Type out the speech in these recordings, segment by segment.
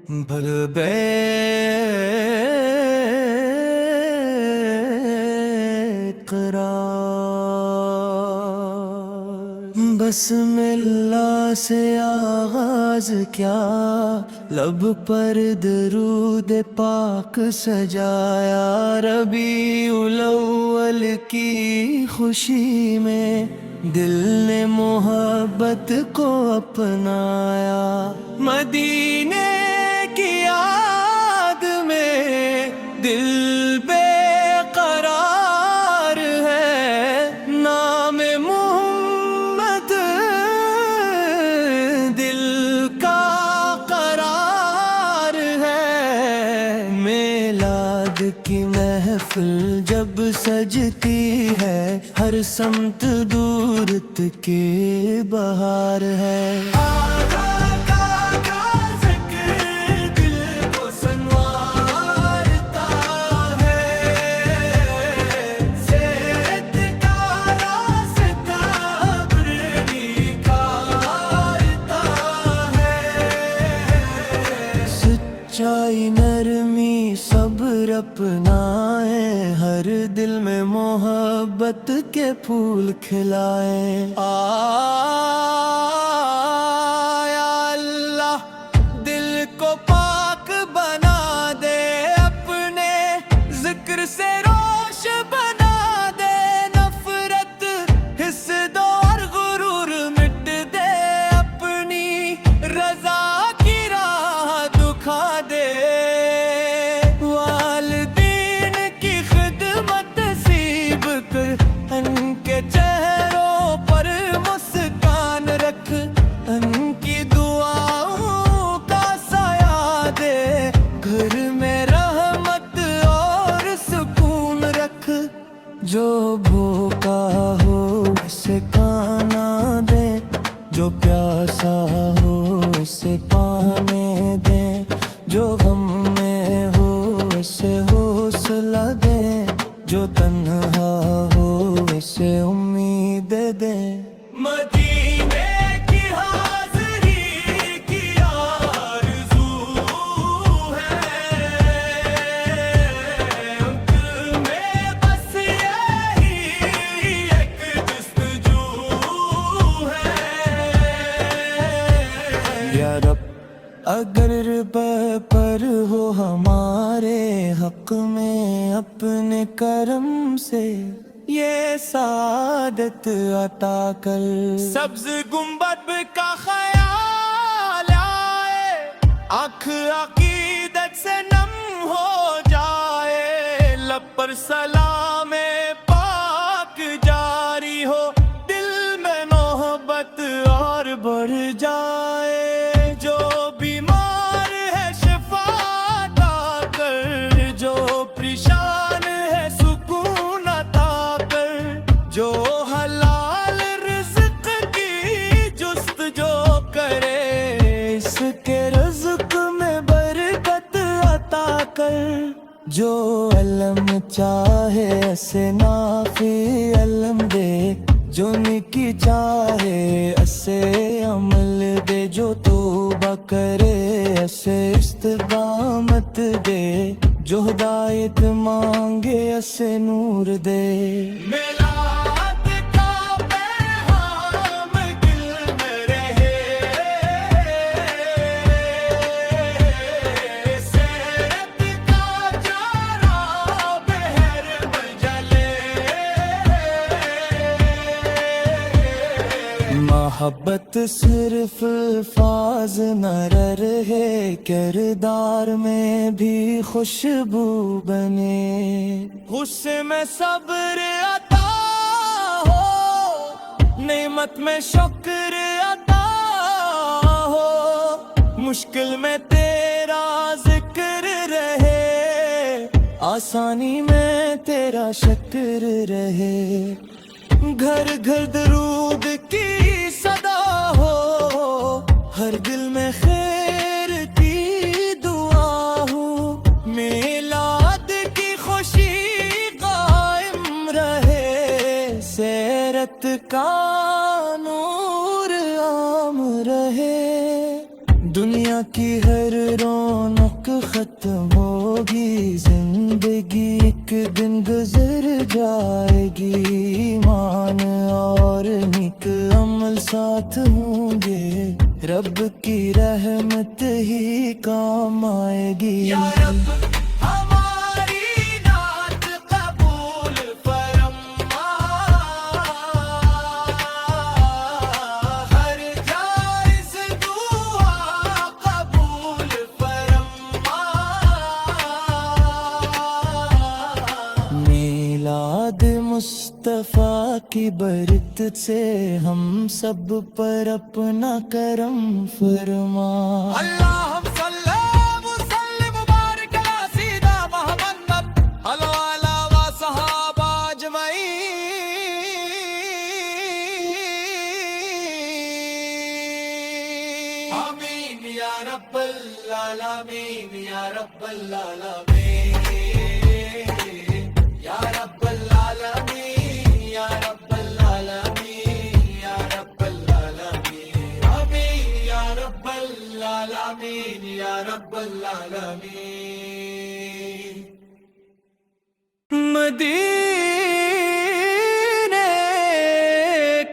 بھر بیت قرار، بسم اللہ سے آغاز کیا، لب پر درود پاک سجایا، ربیع الاول کی خوشی میں دل نے محبت کو اپنایا، مدینے کی یاد میں دل بے قرار ہے، نام محمد دل کا قرار ہے، میلاد کی محفل جب سجتی ہے، ہر سمت دورت کی بہار ہے، سچائی نرمی صبر اپنائے، ہر دل میں محبت کے پھول کھلائے، یا اللہ دل کو پاک بنا دے، اپنے ذکر سے روش بنا دے، نفرت حسد اور غرور مٹ دے، اپنی رضا کی راہ دکھا دے، والدین کی خدمت نصیب کر، ان کے چہروں پر مسکان رکھ، ان کی دعاؤں کا سایہ دے، گھر میں رحمت اور سکون رکھ، جو بھوکا ہو اسے کھانا دے، جو پیاسا ہو اسے پانے دے، جو غم میں ہو اسے حوصلہ دے، جو تنہا ہو اسے امید دے، مدینے کی حاضری کی آرزو ہے، ان میں بس یہی ایک جستجو ہے، یا رب اگر پر ہو ہمارے حق میں اپنے کرم سے یہ سعادت عطا کر، سبز گنبد کا خیال آئے، آنکھ عقیدت سے نم ہو جائے، لب پر سلام پاک جاری ہو، دل میں محبت اور بڑھ جائے، جو بیمار ہے شفا عطا کر، جو پریشان ہے سکون عطا کر، جو حلال رزق کی جستجو کرے، اس کے رزق میں برکت عطا کر، جو علم چاہے اسے نافی علم دے، جو نیکی چاہے اسے عمل دے، جو توبہ کرے اسے استقامت دے، جو ہدایت مانگے اسے نور دے، میلاد کا پیغام دل میں رہے، سیرت کا جارا بہر میں جلے، محبت صرف الفاظ نہ رہے، کردار میں بھی خوشبو بنے، غصے میں صبر عطا ہو، نعمت میں شکر عطا ہو، مشکل میں تیرا ذکر رہے، آسانی میں تیرا شکر رہے، گھر گھر درود کی صدا ہو، ہر دل میں خیر کی دعا ہو، میلاد کی خوشی قائم رہے، سیرت کا نور عام رہے، دنیا کی ہر رونق ختم ہوگی، زندگی ایک دن گزر جائے گی، ایمان اور نیک عمل ساتھ ہوں گے، رب کی رحمت ہی کام آئے گی۔ یا رب ہماری نعت قبول فرما، ہر جائز دعا قبول فرما، میلاد مصطفیٰ کی برکت سے ہم سب پر اپنا کرم فرما۔ اللہم صلی وسلم وبارک علی سیدنا محمد وعلی آلہ وصحابہ اجمعین، آمین یا رب العالمین یا رب العالمین یا رب العالمین یا رب العالمین یا رب العالمین، آمین یا رب العالمین یا رب العالمین۔ مدینے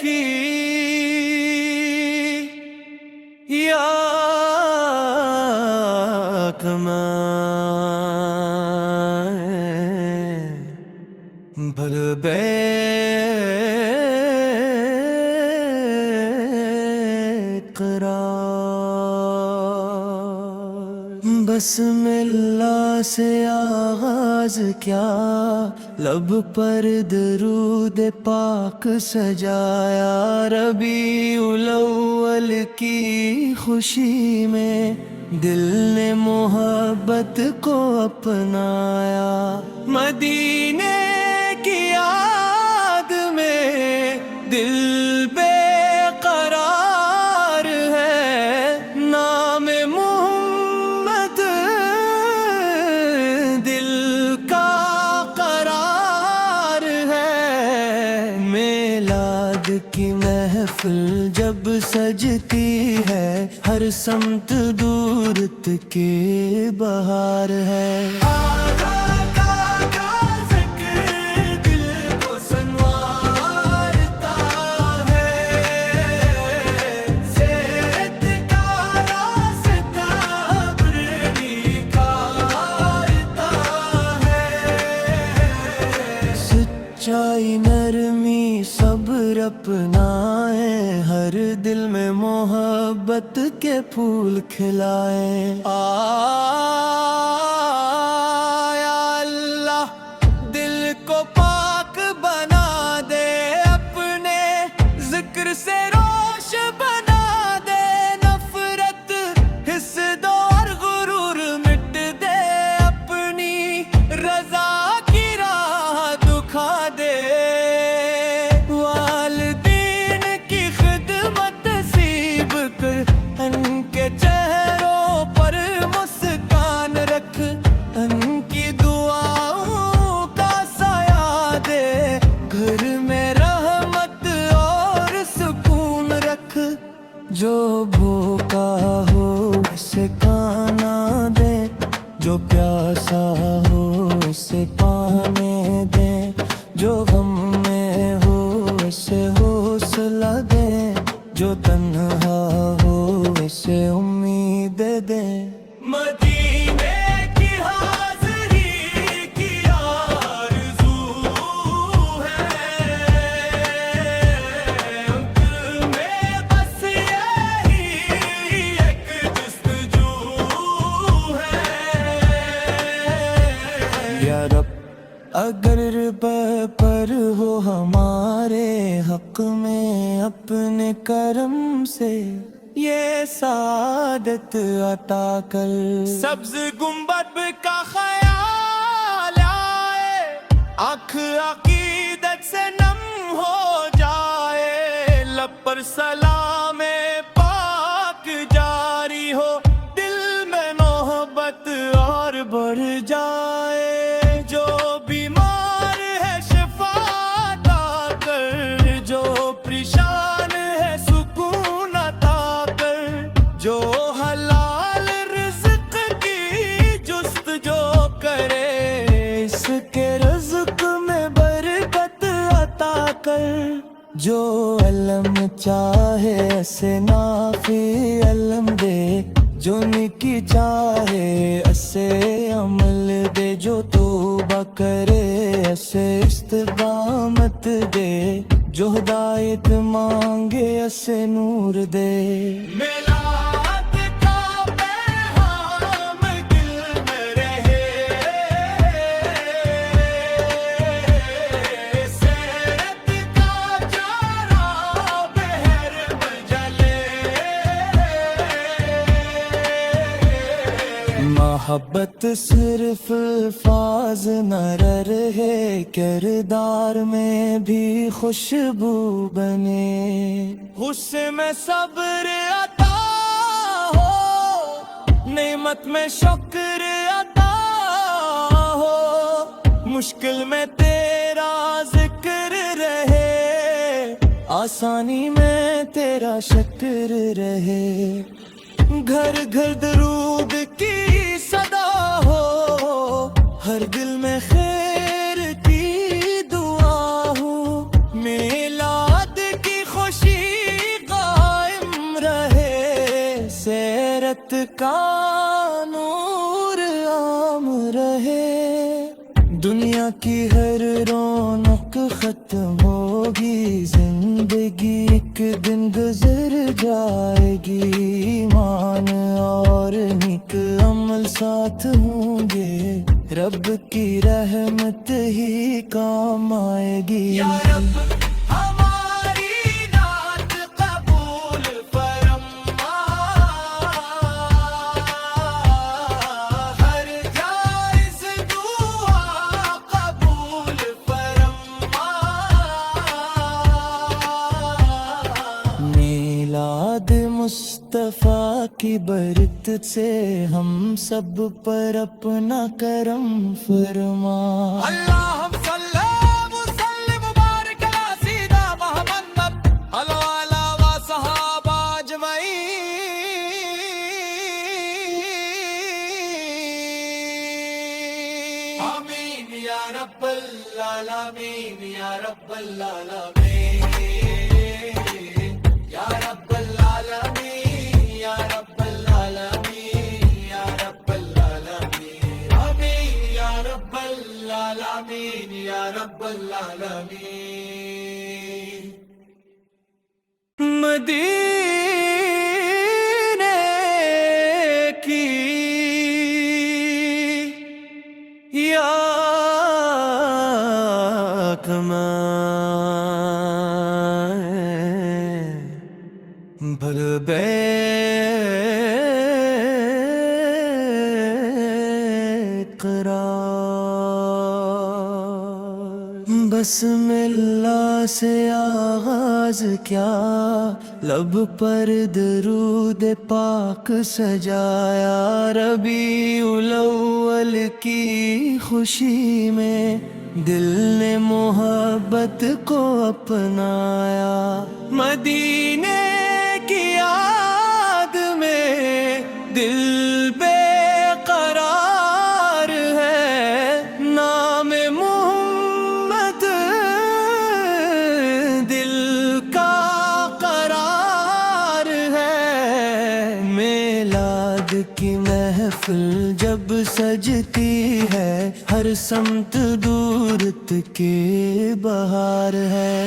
کی یا کمائیں بھر بیت قرار، بسم اللہ سے آغاز کیا، لب پر درود پاک سجایا، ربیع الاول کی خوشی میں دل نے محبت کو اپنایا، مدینے کی یاد میں دل بے قرار ہے، نام محمد دل کا قرار ہے، میلاد کی محفل جب سجتی ہے، ہر سمت دورت کے بہار ہے، سچائی نرمی صبر اپنائے، ہر دل میں محبت کے پھول کھلائے، یا اللہ دل کو پاک بنا دے، اپنے ذکر سے روش بنا دے، نفرت حسد اور غرور مٹ دے، اپنی رضا کی راہ دکھا دے، والدین کی خدمت نصیب کر، ان کے چہروں پر مسکان رکھ، ان کی دعاؤں کا سایہ دے، گھر میں رحمت اور سکون رکھ، جو بھوکا ہو اسے کھانا دے، جو پیاسا ہو اسے پانے دے، جو غم میں ہو اسے حوصلہ دے، جو تنہا ہو اسے امید دے، مدینے کی حاضری کی آرزو ہے، میں بس یہی ایک جستجو ہے، یا رب اگر پر ہو ہمارے حق میں اپنے کرم سے یہ سعادت عطا کر، سبز گنبد کا خیال آئے، آنکھ عقیدت سے نم ہو جائے، لب پر سلام پاک جاری ہو، دل میں محبت اور بڑھ جائے، جو بیمار ہے شفا عطا کر، جو پریشان ہے سکون عطا کر، جو حالات چاہے اسے نافی علم دے، جو نیکی چاہے اسے عمل دے، جو توبہ کرے اسے استقامت دے، جو ہدایت مانگے اسے نور دے۔ میلاد کا پیغام دل میں رہے، سیرت کا چارہ بہر میں جلے، محبت صرف الفاظ نہ رہے، کردار میں بھی خوشبو بنے، غصے میں صبر عطا ہو، نعمت میں شکر عطا ہو، مشکل میں تیرا ذکر رہے، آسانی میں تیرا شکر رہے، گھر گھر درود کی صدا ہو، ہر دل میں خیر کی دعا ہو، میلاد کی خوشی قائم رہے، سیرت کا نور عام رہے، دنیا کی ہر رونق ختم ہوگی، زندگی ایک دن گزر جائے گی، ایمان اور نیک عمل ساتھ ہوں گے، رب کی رحمت ہی کام آئے گی۔ یا رب ہماری نعت قبول فرما، ہر جائز دعا قبول فرما، میلاد مصطفیٰ کی برکت سے ہم سب پر اپنا کرم فرما۔ اللہم صلی وسلم وبارک علی سیدنا محمد وعلی وصحابہ اجمعین، آمین یا رب العالمین یا رب العالمین یا رب العالمین یا رب العالمین یا رب العالمین، آمین یا رب العالمین یا رب العالمین۔ مدینے کی یاد بھر قرار، بسم اللہ سے آغاز کیا، لب پر درود پاک سجایا، ربیع الاول کی خوشی میں دل نے محبت کو اپنایا، مدینے کی یاد میں دل بے قرار ہے، نام محمد دل کا قرار ہے، میلاد کی محفل جب سجتی ہے، ہر سمت دورت کے بہار ہے،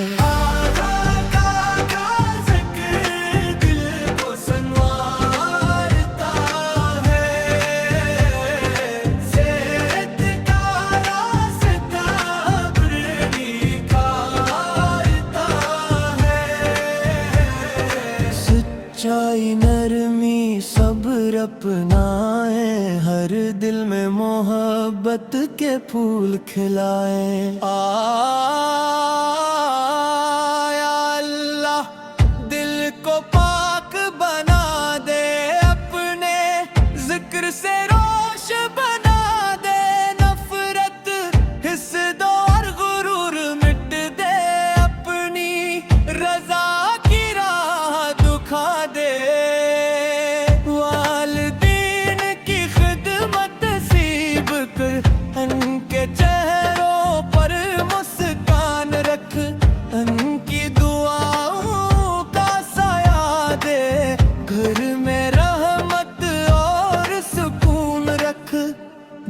سچائی نرمی صبر اپنائیں، ہر دل میں محبت کے پھول کھلائیں، یا اللہ دل کو پاک بنا دے، اپنے ذکر سے روش بنا دے، نفرت حسد اور غرور مٹ دے، اپنی رضا کی راہ دکھا دے، والدین کی خدمت نصیب کر، ان کے چہروں پر مسکان رکھ، ان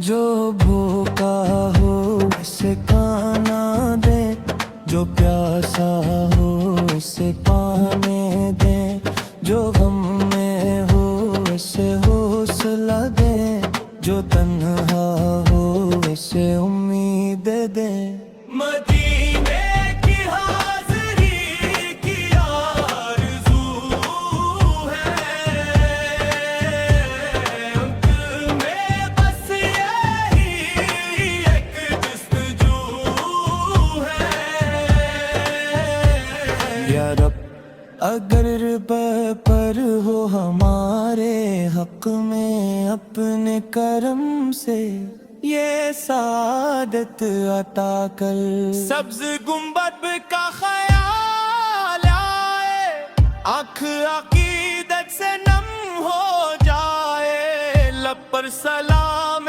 جو بھوکا ہو اسے کھانا دے، جو پیاسا ہو اسے پانے دے، جو غم میں ہو اسے حوصلہ دے، جو تنہا ہو اسے امید دے۔ مدینے کی حاضری کی آرزو ہے، ان میں بس یہی ایک جستجو ہے۔ یا رب اگر پر ہو ہمارے حق میں اپنے کرم سے یہ سعادت عطا کر۔ سبز گنبد کا خیال آئے، آنکھ عقیدت سے نم ہو جائے، لب پر سلام